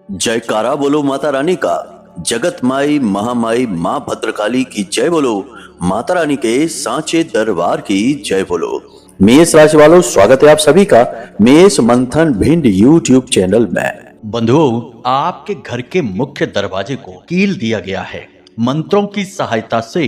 जयकारा बोलो माता रानी का। जगत माई महामाई माँ भद्रकाली की जय बोलो। माता रानी के सांचे दरबार की जय बोलो। मेष राशि वालों, स्वागत है आप सभी का मेष मंथन भिंड यूट्यूब चैनल में। बंधुओं, आपके घर के मुख्य दरवाजे को कील दिया गया है मंत्रों की सहायता से,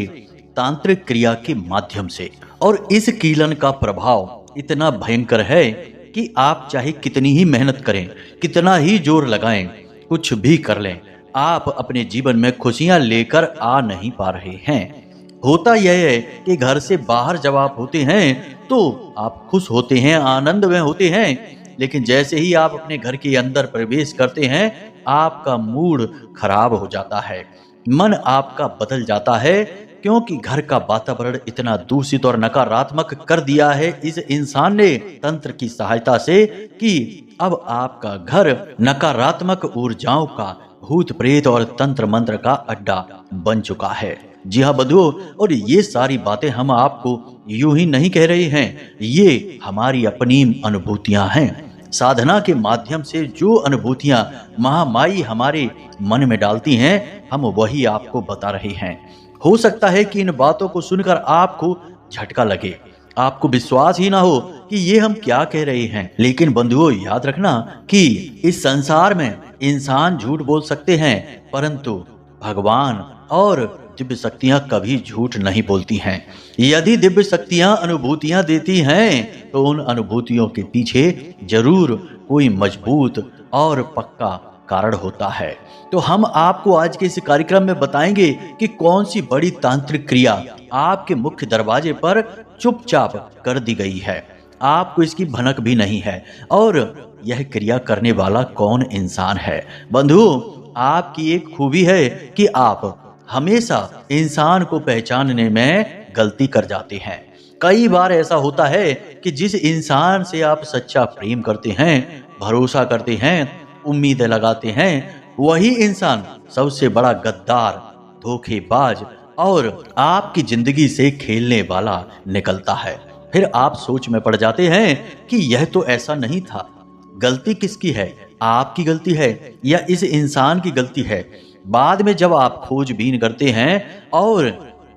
तांत्रिक क्रिया के माध्यम से। और इस कीलन का प्रभाव इतना भयंकर है कि आप चाहे कितनी ही मेहनत करें, कितना ही जोर लगाएं, कुछ भी कर लें, आप अपने जीवन में खुशियां लेकर आ नहीं पा रहे हैं। होता यह है कि घर से बाहर जब आप होते हैं तो आप खुश होते हैं, आनंद में होते हैं, लेकिन जैसे ही आप अपने घर के अंदर प्रवेश करते हैं आपका मूड खराब हो जाता है, मन आपका बदल जाता है, क्योंकि घर का वातावरण इतना दूषित और नकारात्मक कर दिया है इस इंसान ने तंत्र की सहायता से कि अब आपका घर नकारात्मक ऊर्जाओं का, भूत प्रेत और तंत्र मंत्र का अड्डा बन चुका है। जी हाँ बंधुओं, और ये सारी बातें हम आपको यूं ही नहीं कह रहे हैं, ये हमारी अपनी अनुभूतियां हैं। साधना के माध्यम से जो अनुभूतियां महामाई हमारे मन में डालती हैं, हम वही आपको बता रहे हैं। हो सकता है कि इन बातों को सुनकर आपको झटका लगे, आपको विश्वास ही ना हो कि ये हम क्या कह रहे हैं, लेकिन बंधुओं याद रखना कि इस संसार में इंसान झूठ बोल सकते हैं, परंतु भगवान और दिव्य शक्तियां कभी झूठ नहीं बोलती हैं। यदि दिव्य शक्तियां अनुभूतियां देती हैं तो उन अनुभूतियों के पीछे जरूर कोई मजबूत और पक्का कारण होता है। तो हम आपको आज के इस कार्यक्रम में बताएंगे कि कौन सी बड़ी तांत्रिक क्रिया आपके मुख्य दरवाजे पर चुपचाप कर दी गई है, आपको इसकी भनक भी नहीं है, और यह क्रिया करने वाला कौन इंसान है। बंधु, आपकी एक खूबी है कि आप हमेशा इंसान को पहचानने में गलती कर जाते हैं। कई बार ऐसा होता है कि जिस इंसान से आप सच्चा प्रेम करते हैं, भरोसा करते हैं, उम्मीदें लगाते हैं, वही इंसान सबसे बड़ा गद्दार, धोखेबाज और आपकी जिंदगी से खेलने वाला निकलता है। फिर आप सोच में पड़ जाते हैं कि यह तो ऐसा नहीं था। गलती किसकी है? आपकी गलती है या इस इंसान की गलती है? बाद में जब आप खोजबीन करते हैं और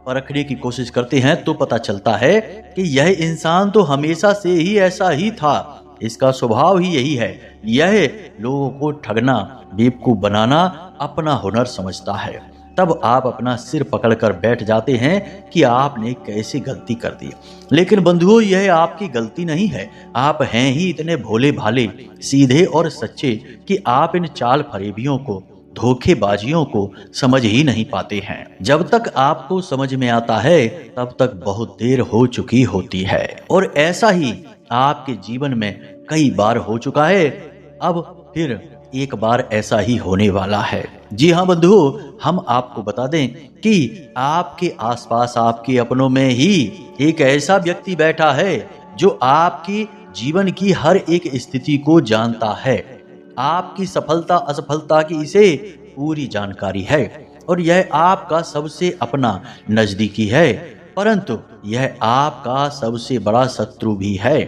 परखने की कोशिश करते हैं तो पता चलता है कि यह इंसान तो हमेशा से ही ऐसा ही था, इसका स्वभाव ही यही है। यह लोगों को ठगना, बेवकूफ बनाना अपना हुनर समझता है। तब आप अपना सिर पकड़कर बैठ जाते हैं कि आपने कैसी गलती कर दी। लेकिन बंधुओं, यह आपकी गलती नहीं है। आप हैं ही इतने भोले भाले, सीधे और सच्चे कि आप इन चाल फरेबियों को, धोखेबाजियों को समझ ही नहीं पाते हैं। जब तक आपको समझ में आता है तब तक बहुत देर हो चुकी होती है, और ऐसा ही आपके जीवन में कई बार हो चुका है। अब फिर एक बार ऐसा ही होने वाला है। जी हाँ बंधुओं, हम आपको बता दें कि आपके आसपास, आपके अपनों में ही एक ऐसा व्यक्ति बैठा है जो आपकी जीवन की हर एक स्थिति को जानता है। आपकी सफलता असफलता की इसे पूरी जानकारी है, और यह आपका सबसे अपना नजदीकी है, परंतु यह आपका सबसे बड़ा शत्रु भी है।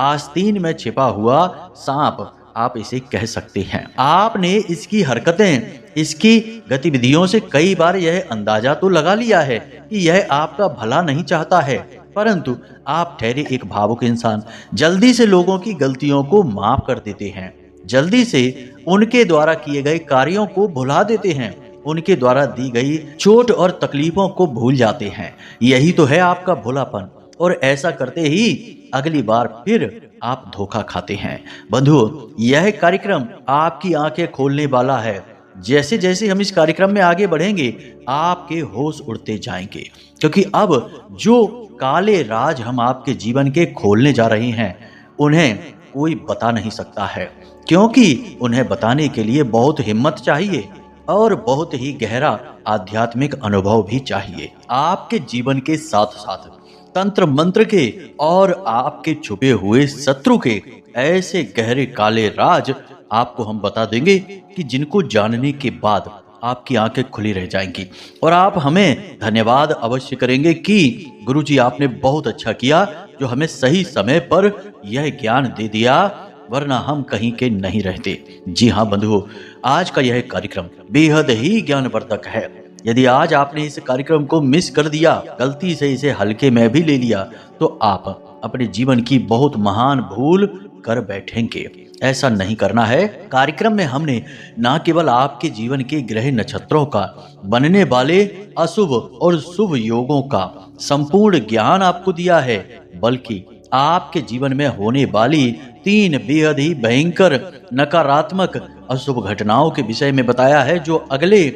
आस्तीन में छिपा हुआ सांप आप इसे कह सकते हैं। आपने इसकी हरकतें, इसकी गतिविधियों से कई बार यह अंदाजा तो लगा लिया है कि यह आपका भला नहीं चाहता है, परंतु आप ठहरे एक भावुक इंसान, जल्दी से लोगों की गलतियों को माफ कर देते हैं, जल्दी से उनके द्वारा किए गए कार्यों को भुला देते हैं, उनके द्वारा दी गई चोट और तकलीफों को भूल जाते हैं। यही तो है आपका भोलापन, और ऐसा करते ही अगली बार फिर आप धोखा खाते हैं। बंधुओं, यह कार्यक्रम आपकी आंखें खोलने वाला है। जैसे जैसे हम इस कार्यक्रम में आगे बढ़ेंगे आपके होश उड़ते जाएंगे, क्योंकि अब जो काले राज हम आपके जीवन के खोलने जा रहे हैं उन्हें कोई बता नहीं सकता है, क्योंकि उन्हें बताने के लिए बहुत हिम्मत चाहिए और बहुत ही गहरा आध्यात्मिक अनुभव भी चाहिए। आपके जीवन के साथ साथ तंत्र मंत्र के और आपके छुपे हुए शत्रु के ऐसे गहरे काले राज आपको हम बता देंगे कि जिनको जानने के बाद आपकी आंखें खुली रह जाएंगी, और आप हमें धन्यवाद अवश्य करेंगे कि गुरुजी आपने बहुत अच्छा किया जो हमें सही समय पर यह ज्ञान दे दिया। वरना हम कहीं के नहीं रहते। जी हाँ बंधुओं, आज का यह कार्यक्रम बेहद ही ज्ञानवर्धक है। यदि आज आपने इस कार्यक्रम को मिस कर दिया, गलती से इसे हल्के में भी ले लिया, तो आप अपने जीवन की बहुत महान भूल कर बैठेंगे। ऐसा नहीं करना है। कार्यक्रम में हमने न केवल आपके जीवन के ग्रह नक्षत्रों का, बनने वाले अशुभ और शुभ योगों का संपूर्ण ज्ञान आपको दिया है, बल्कि आपके जीवन में होने वाली 3 बेहद ही भयंकर नकारात्मक अशुभ घटनाओं के विषय में बताया है, जो अगले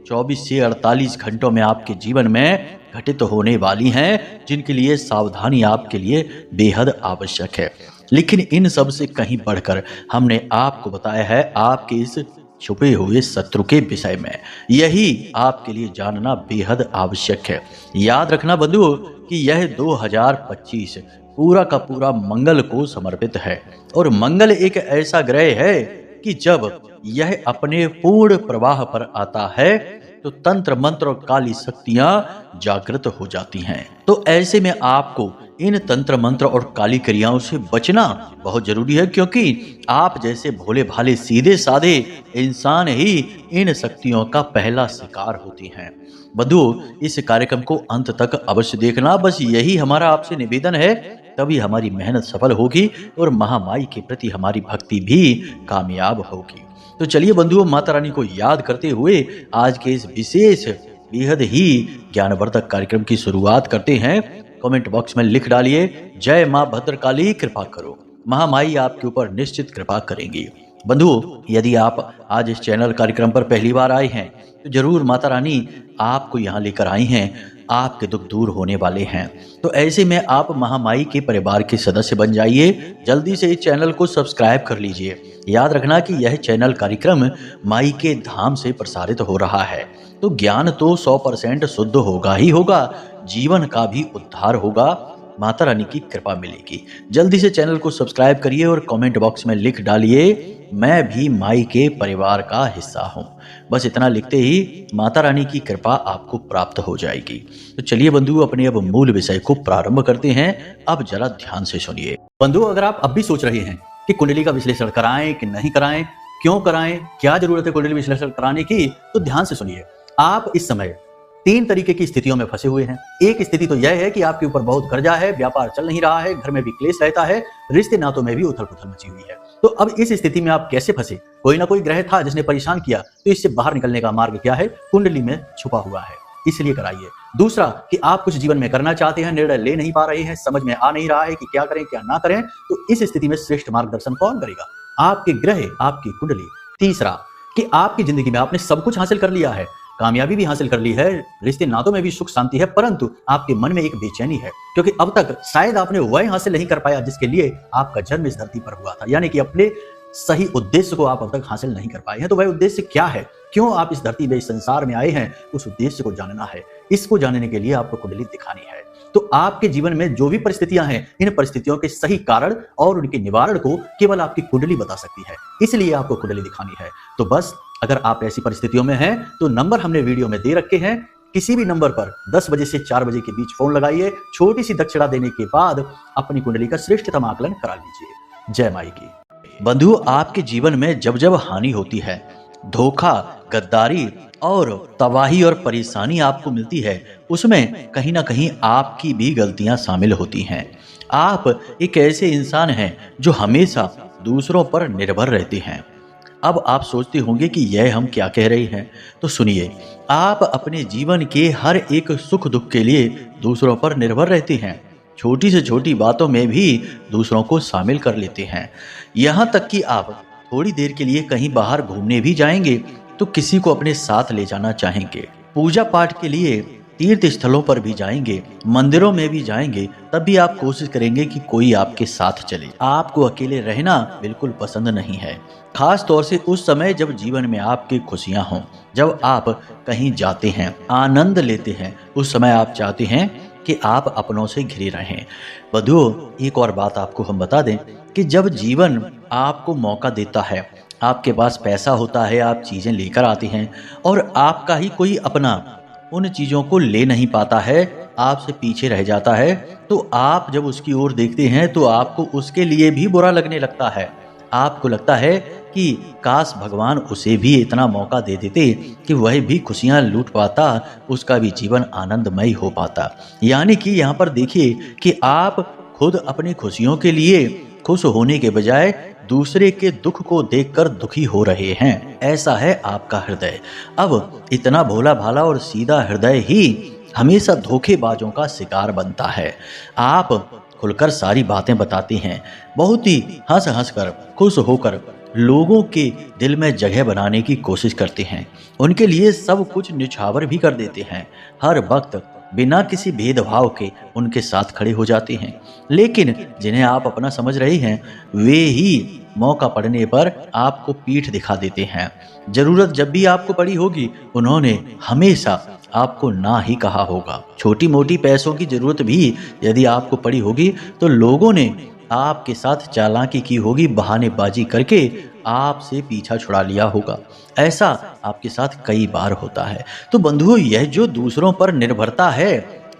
24 से 48 घंटों में आपके जीवन में घटित होने वाली हैं, जिनके लिए सावधानी आपके लिए बेहद आवश्यक है। लेकिन इन सब से कहीं बढ़कर हमने आपको बताया है आपके इस छुपे हुए शत्रु के विषय में। यही आपके लिए जानना बेहद आवश्यक है। याद रखना बंधुओं कि यह 2025 पूरा का पूरा मंगल को समर्पित है, और मंगल एक ऐसा ग्रह है कि जब यह अपने पूर्ण प्रवाह पर आता है तो तंत्र मंत्र और काली शक्तियां जागृत हो जाती हैं। तो ऐसे में आपको इन तंत्र मंत्र और काली क्रियाओं से बचना बहुत जरूरी है, क्योंकि आप जैसे भोले भाले सीधे साधे इंसान ही इन शक्तियों का पहला शिकार होती हैं। बंधुओं, इस कार्यक्रम को अंत तक अवश्य देखना। बस यही हमारा आपसे निवेदन है, तभी हमारी मेहनत सफल होगी और महामाई के प्रति हमारी भक्ति भी कामयाब होगी। तो चलिए बंधुओं, माता रानी को याद करते हुए आज के इस विशेष बेहद ही ज्ञानवर्धक कार्यक्रम की शुरुआत करते हैं। कमेंट बॉक्स में लिख डालिए, जय मां भद्रकाली कृपा करो। महामाई आपके ऊपर निश्चित कृपा करेंगी। बंधुओं, यदि आप आज इस चैनल कार्यक्रम पर पहली बार आए हैं तो जरूर माता रानी आपको यहाँ लेकर आई हैं, आपके दुख दूर होने वाले हैं। तो ऐसे में आप महामाई के परिवार के सदस्य बन जाइए। जल्दी से इस चैनल को सब्सक्राइब कर लीजिए। याद रखना कि यह चैनल कार्यक्रम माई के धाम से प्रसारित हो रहा है, तो ज्ञान तो 100% शुद्ध होगा ही होगा, जीवन का भी उद्धार होगा, माता रानी की कृपा मिलेगी। जल्दी से चैनल को सब्सक्राइब करिए और कमेंट बॉक्स में लिख डालिए, मैं भी माई के परिवार का हिस्सा हूँ। बस इतना लिखते ही माता रानी की कृपा आपको प्राप्त हो जाएगी। तो चलिए बंधुओं, अपने अब मूल विषय को प्रारंभ करते हैं। अब जरा ध्यान से सुनिए। बंधुओं, अगर आप अब भी सोच रहे हैं कि कुंडली का विश्लेषण कराएं कि नहीं कराएं, क्यों कराएं, क्या जरूरत है कुंडली विश्लेषण कराने की, तो ध्यान से सुनिए। आप इस समय 3 तरीके की स्थितियों में फंसे हुए हैं। एक स्थिति तो यह है कि आपके ऊपर बहुत कर्जा है, व्यापार चल नहीं रहा है, घर में भी क्लेश रहता है, रिश्ते नातों में भी उथल पुथल मची हुई है। तो अब इस स्थिति में आप कैसे फंसे? कोई ना कोई ग्रह था जिसने परेशान किया, तो इससे बाहर निकलने का मार्ग क्या है? कुंडली में छुपा हुआ है, इसलिए कराइए। दूसरा कि आप कुछ जीवन में करना चाहते हैं, निर्णय ले नहीं पा रहे हैं, समझ में आ नहीं रहा है कि क्या करें क्या ना करें, तो इस स्थिति में श्रेष्ठ मार्गदर्शन कौन करेगा? आपके ग्रह, आपकी कुंडली। तीसरा कि आपकी जिंदगी में आपने सब कुछ हासिल कर लिया है, कामयाबी भी हासिल कर ली है, रिश्ते नातों में भी सुख शांति है, परंतु आपके मन में एक बेचैनी है, क्योंकि अब तक शायद आपने वह हासिल नहीं कर पाया जिसके लिए आपका जन्म इस धरती पर हुआ था। यानी कि अपने सही उद्देश्य को आप अब तक हासिल नहीं कर पाए हैं। तो वह उद्देश्य क्या है, क्यों आप इस धरती में, इस संसार में आए हैं, उस उद्देश्य को जानना है। इसको जानने के लिए आपको कुंडली दिखानी है। तो आपके जीवन में जो भी परिस्थितियां हैं, इन परिस्थितियों के सही कारण और उनके निवारण को केवल आपकी कुंडली बता सकती है, इसलिए आपको कुंडली दिखानी है। तो बस अगर आप ऐसी परिस्थितियों में हैं तो नंबर हमने वीडियो में दे रखे हैं, किसी भी नंबर पर 10 बजे से 4 बजे के बीच फोन लगाइए। छोटी सी दक्षिणा देने के बाद अपनी कुंडली का श्रेष्ठतम आकलन करा लीजिए। जय माई की। बंधु, आपके जीवन में जब जब हानि होती है, धोखा, गद्दारी और तबाही और परेशानी आपको मिलती है, उसमें कहीं ना कहीं आपकी भी गलतियां शामिल होती हैं। आप एक ऐसे इंसान हैं जो हमेशा दूसरों पर निर्भर रहते हैं। अब आप सोचते होंगे कि यह हम क्या कह रहे हैं, तो सुनिए। आप अपने जीवन के हर एक सुख दुख के लिए दूसरों पर निर्भर रहते हैं, छोटी से छोटी बातों में भी दूसरों को शामिल कर लेते हैं। यहाँ तक कि आप थोड़ी देर के लिए कहीं बाहर घूमने भी जाएंगे तो किसी को अपने साथ ले जाना चाहेंगे। पूजा पाठ के लिए तीर्थ स्थलों पर भी जाएंगे, मंदिरों में भी जाएंगे, तब भी आप कोशिश करेंगे कि कोई आपके साथ चले। आपको अकेले रहना बिल्कुल पसंद नहीं है, खास तौर से उस समय जब जीवन में आपकी खुशियां हों, जब आप कहीं जाते हैं, आनंद लेते हैं, उस समय आप चाहते हैं कि आप अपनों से घिरे रहें। बंधुओं, एक और बात आपको हम बता दें कि जब जीवन आपको मौका देता है, आपके पास पैसा होता है, आप चीजें लेकर आते हैं और आपका ही कोई अपना उन चीजों को ले नहीं पाता है, आपसे पीछे रह जाता है, तो आप जब उसकी ओर देखते हैं तो आपको उसके लिए भी बुरा लगने लगता है। आपको लगता है कि काश भगवान उसे भी इतना मौका दे देते कि वह भी खुशियां लूट पाता, उसका भी जीवन आनंदमय हो पाता। यानी कि यहाँ पर देखिए कि आप खुद अपनी खुशियों के लिए खुश होने के बजाय दूसरे के दुख को देखकर दुखी हो रहे हैं। ऐसा है आपका हृदय। अब इतना भोला भाला और सीधा हृदय ही हमेशा धोखेबाजों का शिकार बनता है। आप खुलकर सारी बातें बताते हैं, बहुत ही हंस हंस कर खुश होकर लोगों के दिल में जगह बनाने की कोशिश करते हैं, उनके लिए सब कुछ न्यौछावर भी कर देते हैं, हर वक्त बिना किसी भेदभाव के उनके साथ खड़े हो जाते हैं। लेकिन जिन्हें आप अपना समझ रहे हैं वे ही मौका पड़ने पर आपको पीठ दिखा देते हैं। जरूरत जब भी आपको पड़ी होगी उन्होंने हमेशा आपको ना ही कहा होगा। छोटी मोटी पैसों की जरूरत भी यदि आपको पड़ी होगी तो लोगों ने आपके साथ चालाकी की होगी, बहानेबाजी करके आपसे पीछा छुड़ा लिया होगा। ऐसा आपके साथ कई बार होता है। तो बंधुओं, यह जो दूसरों पर निर्भरता है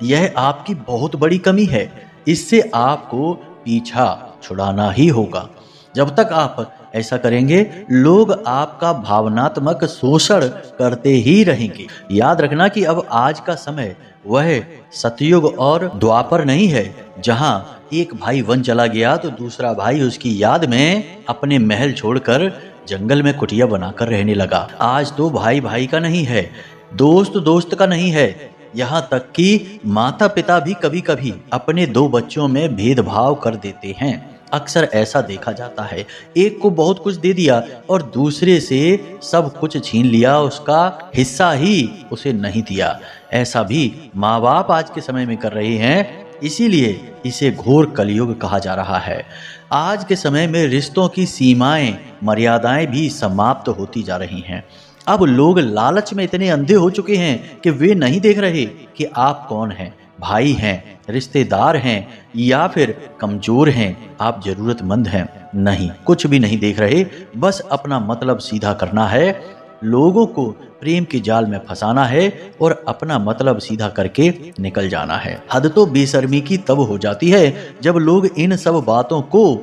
यह आपकी बहुत बड़ी कमी है। इससे आपको पीछा छुड़ाना ही होगा। जब तक आप ऐसा करेंगे लोग आपका भावनात्मक शोषण करते ही रहेंगे। याद रखना कि अब आज का समय वह सतयुग और द्वापर नहीं है जहां एक भाई वन चला गया तो दूसरा भाई उसकी याद में अपने महल छोड़कर जंगल में कुटिया बनाकर रहने लगा। आज तो भाई भाई का नहीं है, दोस्त दोस्त का नहीं है, यहाँ तक कि माता पिता भी कभी कभी अपने दो बच्चों में भेदभाव कर देते हैं। अक्सर ऐसा देखा जाता है, एक को बहुत कुछ दे दिया और दूसरे से सब कुछ छीन लिया, उसका हिस्सा ही उसे नहीं दिया। ऐसा भी माँ बाप आज के समय में कर रहे हैं, इसीलिए इसे घोर कलयुग कहा जा रहा है। आज के समय में रिश्तों की सीमाएं, मर्यादाएं भी समाप्त होती जा रही हैं। अब लोग लालच में इतने अंधे हो चुके हैं कि वे नहीं देख रहे कि आप कौन हैं, भाई हैं, रिश्तेदार हैं या फिर कमजोर हैं, आप जरूरतमंद हैं। नहीं, कुछ भी नहीं देख रहे, बस अपना मतलब सीधा करना है, लोगों को प्रेम के जाल में फंसाना है और अपना मतलब सीधा करके निकल जाना है। हद तो बेशर्मी की तब हो जाती है जब लोग इन सब बातों को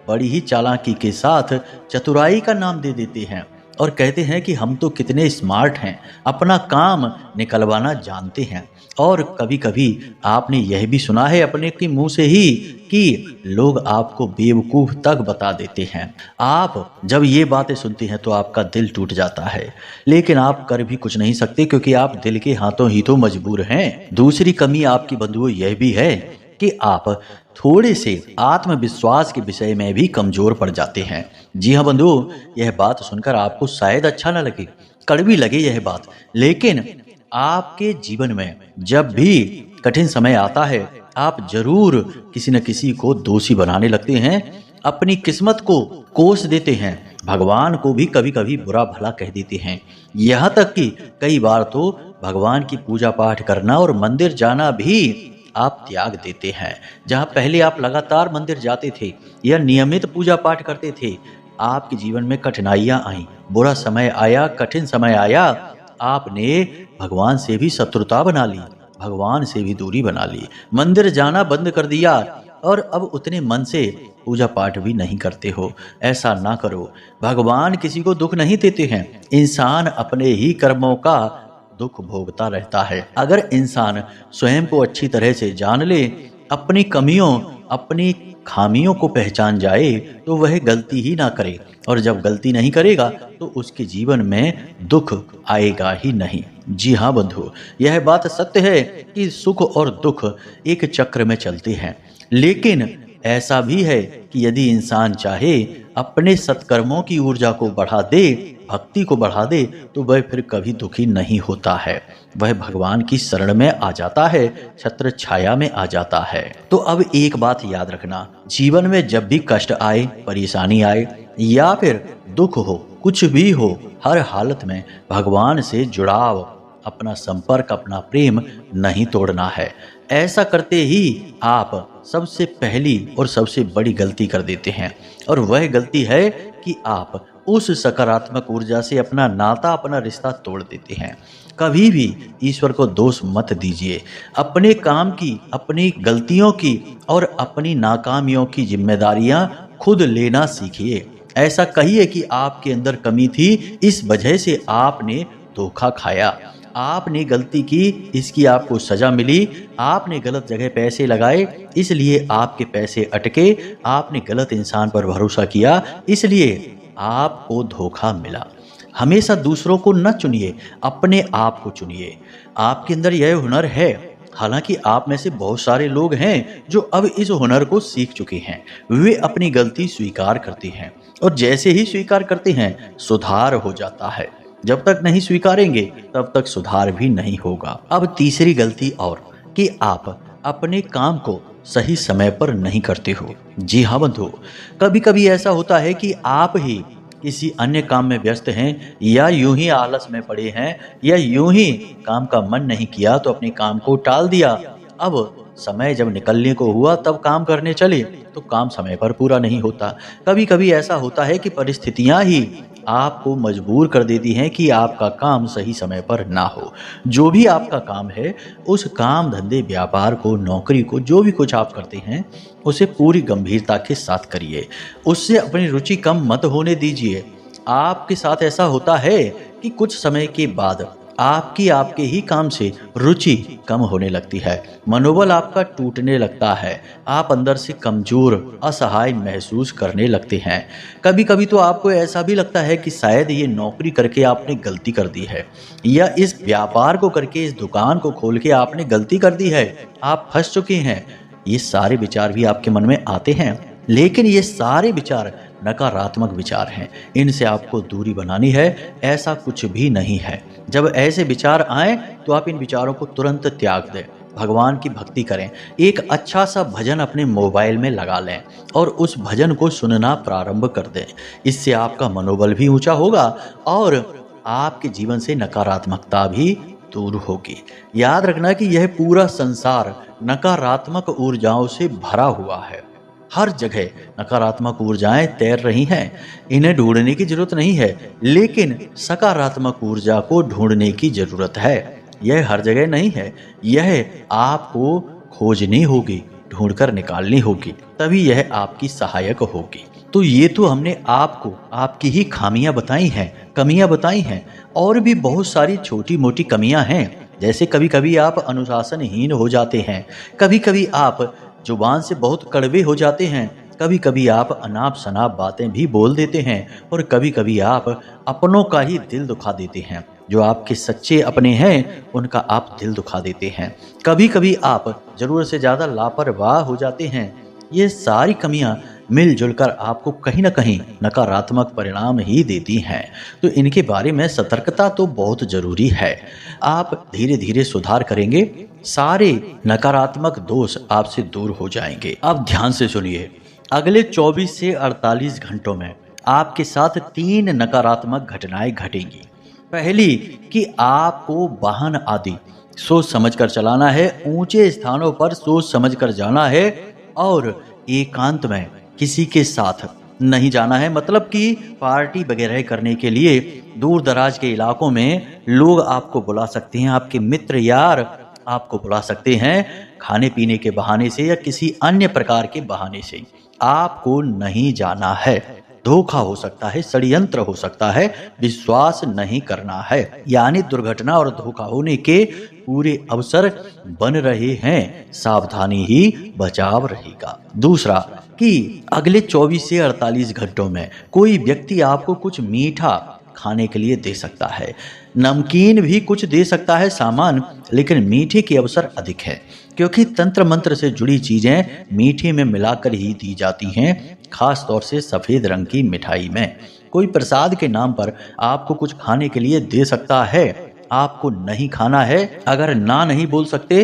बड़ी ही चालाकी के साथ चतुराई का नाम दे देते हैं और कहते हैं कि हम तो कितने स्मार्ट हैं, अपना काम निकलवाना जानते हैं। और कभी कभी आपने यह भी सुना है अपने के मुंह से ही कि लोग आपको बेवकूफ तक बता देते हैं। आप जब ये बातें सुनते हैं तो आपका दिल टूट जाता है, लेकिन आप कर भी कुछ नहीं सकते क्योंकि आप दिल के हाथों ही तो मजबूर हैं। दूसरी कमी आपकी बंधुओं यह भी है कि आप थोड़े से आत्मविश्वास के विषय में भी कमजोर पड़ जाते हैं। जी हाँ बंधुओं, यह बात सुनकर आपको शायद अच्छा न लगे, कड़वी लगे यह बात, लेकिन आपके जीवन में जब भी कठिन समय आता है आप जरूर किसी न किसी को दोषी बनाने लगते हैं, अपनी किस्मत को कोस देते हैं, भगवान को भी कभी कभी बुरा भला कह देते हैं। यहाँ तक कि कई बार तो भगवान की पूजा पाठ करना और मंदिर जाना भी आप त्याग देते हैं। जहां पहले आप लगातार मंदिर जाते थे या नियमित पूजा पाठ करते थे, आपके जीवन में कठिनाइयां आई, बुरा समय आया, कठिन समय आया, आपने भगवान से भी शत्रुता बना ली, भगवान से भी दूरी बना ली, मंदिर जाना बंद कर दिया और अब उतने मन से पूजा पाठ भी नहीं करते हो। ऐसा ना करो। भगवान किसी को दुख नहीं देते हैं, इंसान अपने ही कर्मों का दुख भोगता रहता है। अगर इंसान स्वयं को अच्छी तरह से जान ले, अपनी कमियों, अपनी खामियों को पहचान जाए तो वह गलती ही ना करे, और जब गलती नहीं करेगा तो उसके जीवन में दुख आएगा ही नहीं। जी हाँ बंधु, यह बात सत्य है कि सुख और दुख एक चक्र में चलते हैं, लेकिन ऐसा भी है कि यदि इंसान चाहे अपने सत्कर्मों की ऊर्जा को बढ़ा दे, भक्ति को बढ़ा दे, तो वह फिर कभी दुखी नहीं होता है, वह भगवान की शरण में आ जाता है, छत्र छाया में आ जाता है। तो अब एक बात याद रखना, जीवन में जब भी कष्ट आए, परेशानी आए या फिर दुख हो, कुछ भी हो, हर हालत में भगवान से जुड़ाव, अपना संपर्क, अपना प्रेम नहीं तोड़ना है। ऐसा करते ही आप सबसे पहली और सबसे बड़ी गलती कर देते हैं, और वह गलती है कि आप उस सकारात्मक ऊर्जा से अपना नाता, अपना रिश्ता तोड़ देते हैं। कभी भी ईश्वर को दोष मत दीजिए। अपने काम की, अपनी गलतियों की और अपनी नाकामियों की जिम्मेदारियां खुद लेना सीखिए। ऐसा कहिए कि आपके अंदर कमी थी, इस वजह से आपने धोखा खाया, आपने गलती की, इसकी आपको सजा मिली, आपने गलत जगह पैसे लगाए इसलिए आपके पैसे अटके, आपने गलत इंसान पर भरोसा किया इसलिए आपको धोखा मिला। हमेशा दूसरों को न चुनिए, अपने आप को चुनिए। आपके अंदर यह हुनर है, हालांकि आप में से बहुत सारे लोग हैं जो अब इस हुनर को सीख चुके हैं। वे अपनी गलती स्वीकार करते हैं और जैसे ही स्वीकार करते हैं सुधार हो जाता है। जब तक नहीं स्वीकारेंगे तब तक सुधार भी नहीं होगा। अब तीसरी गलती और कि आप अपने काम को सही समय पर नहीं करते हो। जी हाँ बंधु, कभी कभी ऐसा होता है कि आप ही किसी अन्य काम में व्यस्त हैं या यूं ही आलस में पड़े हैं या यूं ही काम का मन नहीं किया तो अपने काम को टाल दिया। अब समय जब निकलने को हुआ तब काम करने चले तो काम समय पर पूरा नहीं होता। कभी कभी ऐसा होता है कि परिस्थितियां ही आपको मजबूर कर देती हैं कि आपका काम सही समय पर ना हो। जो भी आपका काम है उस काम धंधे व्यापार को नौकरी को जो भी कुछ आप करते हैं उसे पूरी गंभीरता के साथ करिए, उससे अपनी रुचि कम मत होने दीजिए। आपके साथ ऐसा होता है कि कुछ समय के बाद आपके ही काम से रुचि कम होने लगती है, मनोबल आपका टूटने लगता है, आप अंदर से कमजोर असहाय महसूस करने लगते हैं। कभी कभी तो आपको ऐसा भी लगता है कि शायद ये नौकरी करके आपने गलती कर दी है या इस व्यापार को करके इस दुकान को खोल के आपने गलती कर दी है, आप फंस चुके हैं। ये सारे विचार भी आपके मन में आते हैं, लेकिन ये सारे विचार नकारात्मक विचार हैं, इनसे आपको दूरी बनानी है, ऐसा कुछ भी नहीं है। जब ऐसे विचार आए तो आप इन विचारों को तुरंत त्याग दें, भगवान की भक्ति करें, एक अच्छा सा भजन अपने मोबाइल में लगा लें और उस भजन को सुनना प्रारंभ कर दें। इससे आपका मनोबल भी ऊंचा होगा और आपके जीवन से नकारात्मकता भी दूर होगी। याद रखना कि यह पूरा संसार नकारात्मक ऊर्जाओं से भरा हुआ है। हर जगह नकारात्मक ऊर्जाएं तैर रही हैं, इन्हें ढूंढने की जरूरत नहीं है, लेकिन सकारात्मक ऊर्जा को ढूंढने की जरूरत है। यह हर जगह नहीं है, यह आपको खोजनी होगी, ढूंढकर निकालनी होगी, तभी यह आपकी सहायक होगी। तो ये तो हमने आपको आपकी ही खामियां बताई हैं, कमियां बताई हैं, और भी बहुत सारी छोटी मोटी कमियां हैं। जैसे कभी कभी आप अनुशासनहीन हो जाते हैं, कभी कभी आप जुबान से बहुत कड़वे हो जाते हैं, कभी कभी आप अनाप शनाप बातें भी बोल देते हैं और कभी कभी आप अपनों का ही दिल दुखा देते हैं। जो आपके सच्चे अपने हैं उनका आप दिल दुखा देते हैं। कभी कभी आप जरूरत से ज़्यादा लापरवाह हो जाते हैं। ये सारी कमियां मिलजुल कर आपको कहीं ना कहीं नकारात्मक परिणाम ही देती हैं। तो इनके बारे में सतर्कता तो बहुत ज़रूरी है। आप धीरे धीरे सुधार करेंगे, सारे नकारात्मक दोष आपसे दूर हो जाएंगे। अब ध्यान से सुनिए, अगले 24 से 48 घंटों में आपके साथ 3 नकारात्मक घटनाएं घटेंगी। पहली कि आपको वाहन आदि सोच समझकर चलाना है, ऊंचे स्थानों पर सोच समझकर जाना है और एकांत में किसी के साथ नहीं जाना है। मतलब कि पार्टी वगैरह करने के लिए दूर दराज के इलाकों में लोग आपको बुला सकते हैं, आपके मित्र यार आपको बुला सकते हैं खाने पीने के बहाने से या किसी अन्य प्रकार के बहाने से। आपको नहीं जाना है, धोखा हो सकता है, षड्यंत्र हो सकता है, विश्वास नहीं करना है। यानी दुर्घटना और धोखा होने के पूरे अवसर बन रहे हैं, सावधानी ही बचाव रहेगा। दूसरा कि अगले 24 से 48 घंटों में कोई व्यक्ति आपको कुछ मीठा खाने के लिए दे सकता है, नमकीन भी कुछ दे सकता है सामान, लेकिन मीठे के अवसर अधिक है क्योंकि तंत्र मंत्र से जुड़ी चीजें मीठे में मिलाकर ही दी जाती हैं, खास तौर से सफेद रंग की मिठाई में। कोई प्रसाद के नाम पर आपको कुछ खाने के लिए दे सकता है, आपको नहीं खाना है, अगर ना नहीं बोल सकते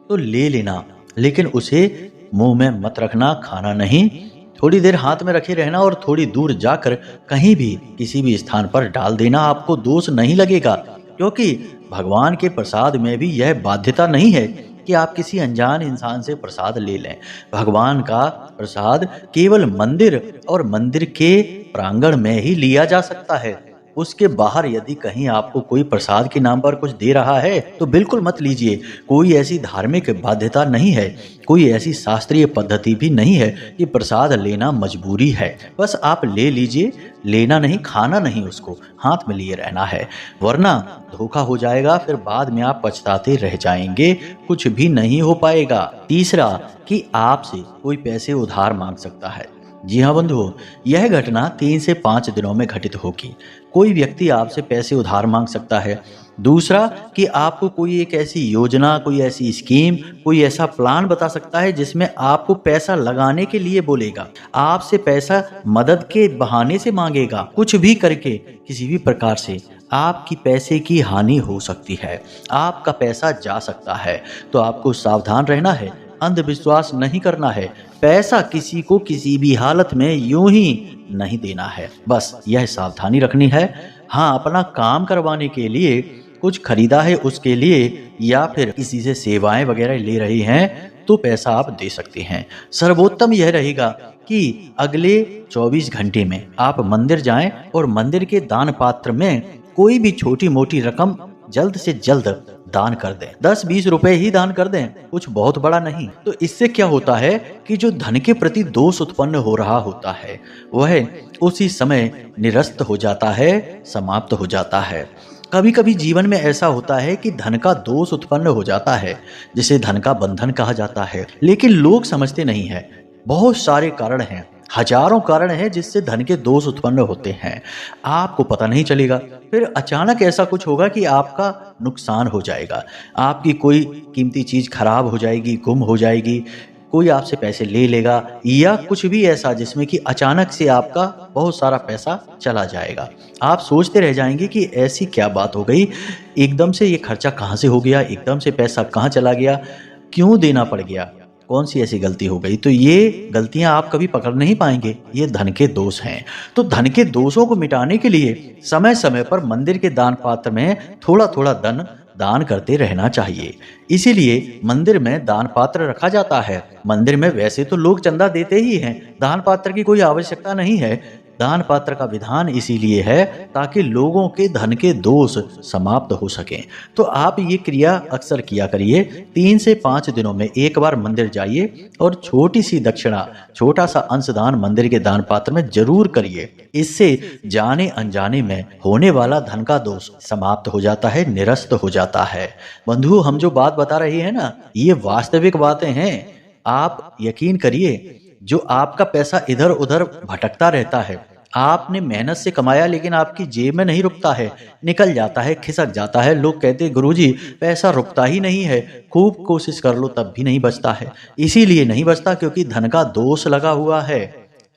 तो ले लेना, लेकिन उसे मुंह में मत रखना, खाना नहीं, थोड़ी देर हाथ में रखे रहना और थोड़ी दूर जाकर कहीं भी किसी भी स्थान पर डाल देना। आपको दोष नहीं लगेगा क्योंकि भगवान के प्रसाद में भी यह बाध्यता नहीं है कि आप किसी अनजान इंसान से प्रसाद ले लें। भगवान का प्रसाद केवल मंदिर और मंदिर के प्रांगण में ही लिया जा सकता है। उसके बाहर यदि कहीं आपको कोई प्रसाद के नाम पर कुछ दे रहा है तो बिल्कुल मत लीजिए। कोई ऐसी धार्मिक बाध्यता नहीं है, कोई ऐसी शास्त्रीय पद्धति भी नहीं है कि प्रसाद लेना मजबूरी है। बस आप ले लीजिए, लेना नहीं, खाना नहीं, उसको हाथ में लिए रहना है, वरना धोखा हो जाएगा। फिर बाद में आप पछताते रह जाएंगे, कुछ भी नहीं हो पाएगा। तीसरा कि आपसे कोई पैसे उधार मांग सकता है। जी हाँ बंधुओं, यह घटना 3 से 5 दिनों में घटित होगी। कोई व्यक्ति आपसे पैसे उधार मांग सकता है। दूसरा कि आपको कोई एक ऐसी योजना, कोई ऐसी स्कीम, कोई ऐसा प्लान बता सकता है जिसमें आपको पैसा लगाने के लिए बोलेगा, आपसे पैसा मदद के बहाने से मांगेगा। कुछ भी करके किसी भी प्रकार से आपकी पैसे की हानि हो सकती है, आपका पैसा जा सकता है। तो आपको सावधान रहना है, अंधविश्वास नहीं करना है, पैसा किसी को किसी भी हालत में यूं ही नहीं देना है। बस यह सावधानी रखनी है। हाँ, अपना काम करवाने के लिए कुछ खरीदा है उसके लिए, या फिर किसी से सेवाएं वगैरह ले रही हैं तो पैसा आप दे सकते हैं। सर्वोत्तम यह रहेगा कि अगले 24 घंटे में आप मंदिर जाएं और मंदिर के दान पात्र में कोई भी छोटी मोटी रकम जल्द से जल्द दान कर दें। 10-20 रुपए ही दान कर दें, कुछ बहुत बड़ा नहीं। तो इससे क्या होता है कि जो धन के प्रति दोष उत्पन्न हो रहा होता है वह उसी समय निरस्त हो जाता है, समाप्त हो जाता है। कभी कभी जीवन में ऐसा होता है कि धन का दोष उत्पन्न हो जाता है, जिसे धन का बंधन कहा जाता है, लेकिन लोग समझते नहीं है। बहुत सारे कारण हैं, हजारों कारण हैं जिससे धन के दोष उत्पन्न होते हैं, आपको पता नहीं चलेगा। फिर अचानक ऐसा कुछ होगा कि आपका नुकसान हो जाएगा, आपकी कोई कीमती चीज खराब हो जाएगी, गुम हो जाएगी, कोई आपसे पैसे ले लेगा, या कुछ भी ऐसा जिसमें कि अचानक से आपका बहुत सारा पैसा चला जाएगा। आप सोचते रह जाएंगे कि ऐसी क्या बात हो गई, एकदम से ये खर्चा कहाँ से हो गया, एकदम से पैसा कहाँ चला गया, क्यों देना पड़ गया, कौन सी ऐसी गलती हो गई। तो ये गलतियां आप कभी पकड़ नहीं पाएंगे, ये धन के दोष हैं। तो धन के दोषों को मिटाने के लिए समय समय पर मंदिर के दान पात्र में थोड़ा थोड़ा धन दान करते रहना चाहिए। इसीलिए मंदिर में दान पात्र रखा जाता है। मंदिर में वैसे तो लोग चंदा देते ही हैं, दान पात्र की कोई आवश्यकता नहीं है। दान पात्र का विधान इसीलिए है ताकि लोगों के धन के दोष समाप्त हो सकें। तो आप ये क्रिया अक्सर किया करिए। 3 से 5 दिनों में एक बार मंदिर जाइए और छोटी सी दक्षिणा, छोटा सा अंशदान मंदिर के दान पात्र में जरूर करिए। इससे जाने अनजाने में होने वाला धन का दोष समाप्त हो जाता है, निरस्त हो जाता है। बंधुओं, हम जो बात बता रहे हैं ना, ये वास्तविक बातें हैं। आप यकीन करिए, जो आपका पैसा इधर उधर भटकता रहता है, आपने मेहनत से कमाया लेकिन आपकी जेब में नहीं रुकता है, निकल जाता है, खिसक जाता है। लोग कहते हैं गुरुजी पैसा रुकता ही नहीं है, खूब कोशिश कर लो तब भी नहीं बचता है। इसीलिए नहीं बचता क्योंकि धन का दोष लगा हुआ है।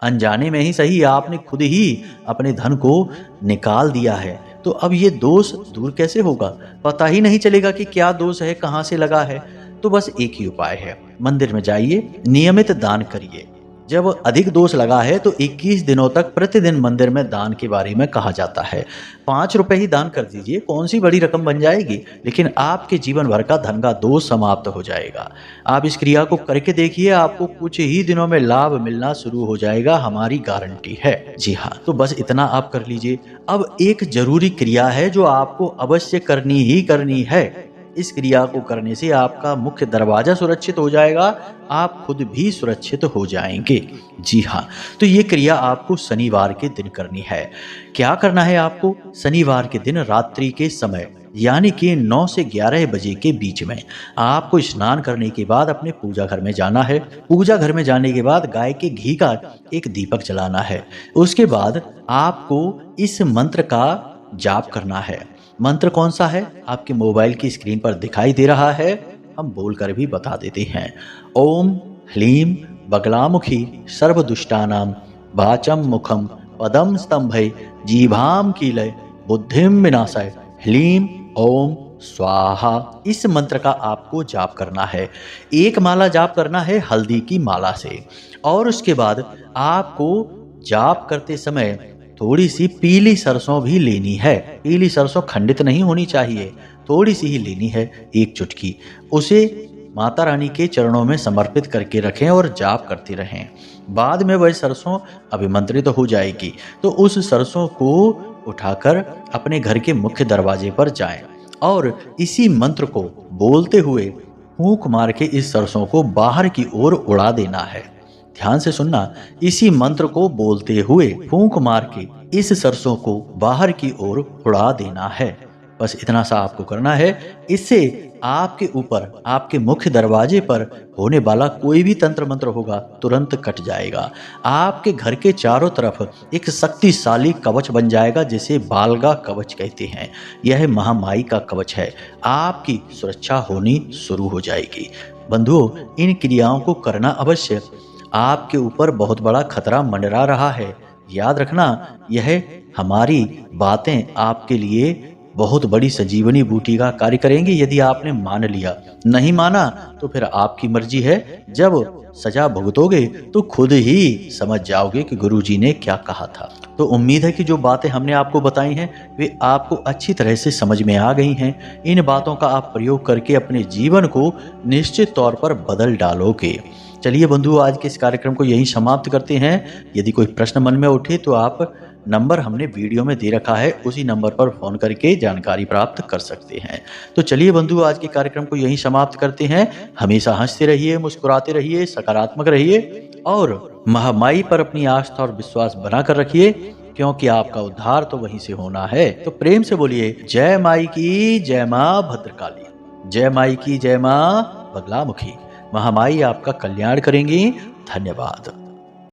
अनजाने में ही सही, आपने खुद ही अपने धन को निकाल दिया है। तो अब ये दोष दूर कैसे होगा, पता ही नहीं चलेगा कि क्या दोष है, कहाँ से लगा है। तो बस एक ही उपाय है, मंदिर में जाइए, नियमित दान करिए। जब अधिक दोष लगा है तो 21 दिनों तक प्रतिदिन मंदिर में दान के बारे में कहा जाता है। 5 रुपए ही दान कर दीजिए, कौन सी बड़ी रकम बन जाएगी, लेकिन आपके जीवन भर का धन का दोष समाप्त हो जाएगा। आप इस क्रिया को करके देखिए, आपको कुछ ही दिनों में लाभ मिलना शुरू हो जाएगा, हमारी गारंटी है। जी हाँ, तो बस इतना आप कर लीजिए। अब एक जरूरी क्रिया है जो आपको अवश्य करनी ही करनी है। इस क्रिया को करने से आपका मुख्य दरवाजा सुरक्षित हो जाएगा, आप खुद भी सुरक्षित हो जाएंगे। जी हाँ, तो ये क्रिया आपको शनिवार के दिन करनी है। क्या करना है आपको? शनिवार के दिन रात्रि के समय यानी कि 9 से 11 बजे के बीच में आपको स्नान करने के बाद अपने पूजा घर में जाना है। पूजा घर में जाने के बाद गाय के घी का एक दीपक जलाना है। उसके बाद आपको इस मंत्र का जाप करना है। मंत्र कौन सा है? आपके मोबाइल की स्क्रीन पर दिखाई दे रहा है, हम बोलकर भी बता देते हैं। ओम ह्लीम बगलामुखी सर्वदुष्टानां वाचम मुखम पदम स्तंभय जीभाम कीलय बुद्धिम विनाशाय ह्लीम ओम स्वाहा। इस मंत्र का आपको जाप करना है। एक माला जाप करना है हल्दी की माला से, और उसके बाद आपको जाप करते समय थोड़ी सी पीली सरसों भी लेनी है। पीली सरसों खंडित नहीं होनी चाहिए, थोड़ी सी ही लेनी है, एक चुटकी। उसे माता रानी के चरणों में समर्पित करके रखें और जाप करते रहें। बाद में वह सरसों अभिमंत्रित हो जाएगी, तो उस सरसों को उठाकर अपने घर के मुख्य दरवाजे पर जाएं और इसी मंत्र को बोलते हुए फूंक मार के इस सरसों को बाहर की ओर उड़ा देना है। ध्यान से सुनना, इसी मंत्र को बोलते हुए फूंक मार के इस सरसों को बाहर की ओर उड़ा देना है। बस इतना सा आपको करना है। इससे आपके ऊपर, आपके मुख्य दरवाजे पर होने वाला कोई भी तंत्र मंत्र होगा तुरंत कट जाएगा। आपके घर के चारों तरफ एक शक्तिशाली कवच बन जाएगा, जिसे बालगा कवच कहते हैं। यह महामाई का कवच है। आपकी सुरक्षा होनी शुरू हो जाएगी। बंधुओं, इन क्रियाओं को करना अवश्य। आपके ऊपर बहुत बड़ा खतरा मंडरा रहा है, याद रखना, यह हमारी बातें आपके लिए बहुत बड़ी संजीवनी बूटी का कार्य करेंगे यदि आपने मान लिया। नहीं माना तो फिर आपकी मर्जी है। जब सजा भुगतोगे तो खुद ही समझ जाओगे कि गुरुजी ने क्या कहा था। तो उम्मीद है कि जो बातें हमने आपको बताई हैं वे आपको अच्छी तरह से समझ में आ गई हैं। इन बातों का आप प्रयोग करके अपने जीवन को निश्चित तौर पर बदल डालोगे। चलिए बंधु, आज के इस कार्यक्रम को यहीं समाप्त करते हैं। यदि कोई प्रश्न मन में उठे तो आप नंबर हमने वीडियो में दे रखा है, उसी नंबर पर फोन करके जानकारी प्राप्त कर सकते हैं। तो चलिए बंधु, आज के कार्यक्रम को यहीं समाप्त करते हैं। हमेशा हंसते रहिए, मुस्कुराते रहिए, सकारात्मक रहिए और महामाई पर अपनी आस्था और विश्वास बनाकर रखिए, क्योंकि आपका उद्धार तो वहीं से होना है। तो प्रेम से बोलिए, जय माई की जय माँ भद्रकाली, जय माई की जय माँ बगलामुखी। महामाई आपका कल्याण करेंगी। धन्यवाद।